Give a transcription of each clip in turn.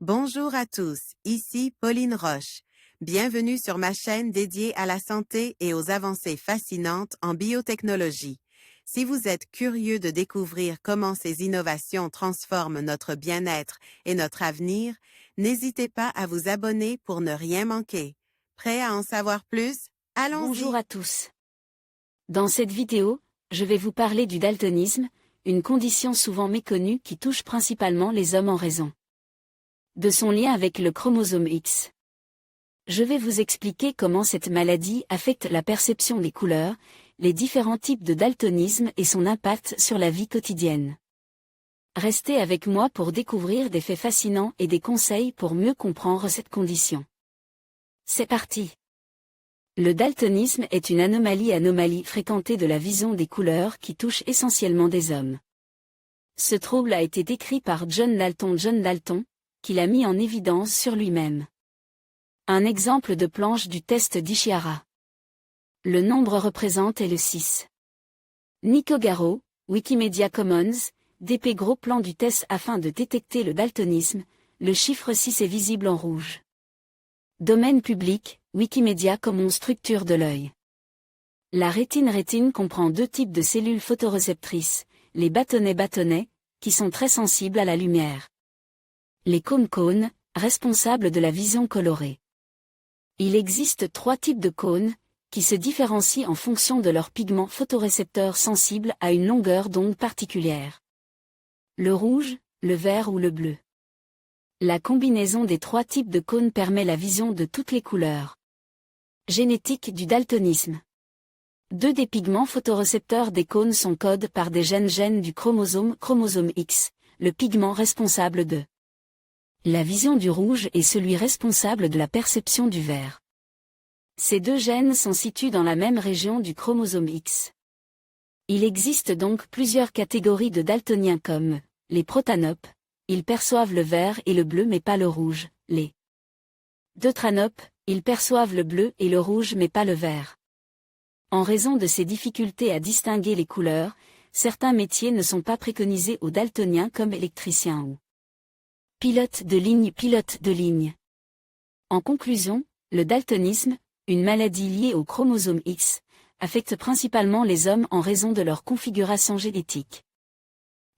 Bonjour à tous, ici Pauline Roche. Bienvenue sur ma chaîne dédiée à la santé et aux avancées fascinantes en biotechnologie. Si vous êtes curieux de découvrir comment ces innovations transforment notre bien-être et notre avenir, n'hésitez pas à vous abonner pour ne rien manquer. Prêt à en savoir plus? Bonjour Allons-y! à tous. Dans cette vidéo, je vais vous parler du daltonisme, une condition souvent méconnue qui touche principalement les hommes en raison de son lien avec le chromosome X. Je vais vous expliquer comment cette maladie affecte la perception des couleurs, les différents types de daltonisme et son impact sur la vie quotidienne. Restez avec moi pour découvrir des faits fascinants et des conseils pour mieux comprendre cette condition. C'est parti! Le daltonisme est une anomalie fréquentée de la vision des couleurs qui touche essentiellement des hommes. Ce trouble a été décrit par John Dalton, qui l'a mis en évidence sur lui-même. Un exemple de planche du test d'Ishihara. Le nombre représente est le 6. Nico Garo, Wikimedia Commons, DP gros plan du test afin de détecter le daltonisme, le chiffre 6 est visible en rouge. Domaine public, Wikimedia Commons structure de l'œil. La rétine comprend deux types de cellules photoréceptrices, les bâtonnets, qui sont très sensibles à la lumière. Les cônes, responsables de la vision colorée. Il existe trois types de cônes, qui se différencient en fonction de leurs pigments photorécepteurs sensibles à une longueur d'onde particulière. Le rouge, le vert ou le bleu. La combinaison des trois types de cônes permet la vision de toutes les couleurs. Génétique du daltonisme. Deux des pigments photorécepteurs des cônes sont codés par des gènes du chromosome X, le pigment responsable de la vision du rouge et celui responsable de la perception du vert. Ces deux gènes sont situés dans la même région du chromosome X. Il existe donc plusieurs catégories de daltoniens comme les protanopes, ils perçoivent le vert et le bleu mais pas le rouge, les deutranopes, ils perçoivent le bleu et le rouge mais pas le vert. En raison de ces difficultés à distinguer les couleurs, certains métiers ne sont pas préconisés aux daltoniens comme électriciens ou pilote de ligne. En conclusion, le daltonisme, une maladie liée au chromosome X, affecte principalement les hommes en raison de leur configuration génétique.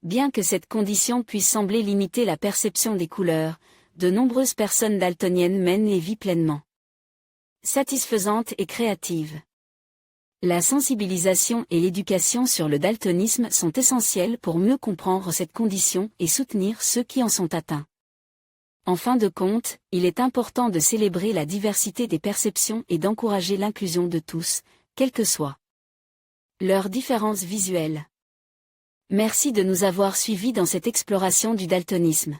Bien que cette condition puisse sembler limiter la perception des couleurs, de nombreuses personnes daltoniennes mènent les vies pleinement satisfaisantes et créatives. La sensibilisation et l'éducation sur le daltonisme sont essentielles pour mieux comprendre cette condition et soutenir ceux qui en sont atteints. En fin de compte, il est important de célébrer la diversité des perceptions et d'encourager l'inclusion de tous, quelles que soient leurs différences visuelles. Merci de nous avoir suivis dans cette exploration du daltonisme.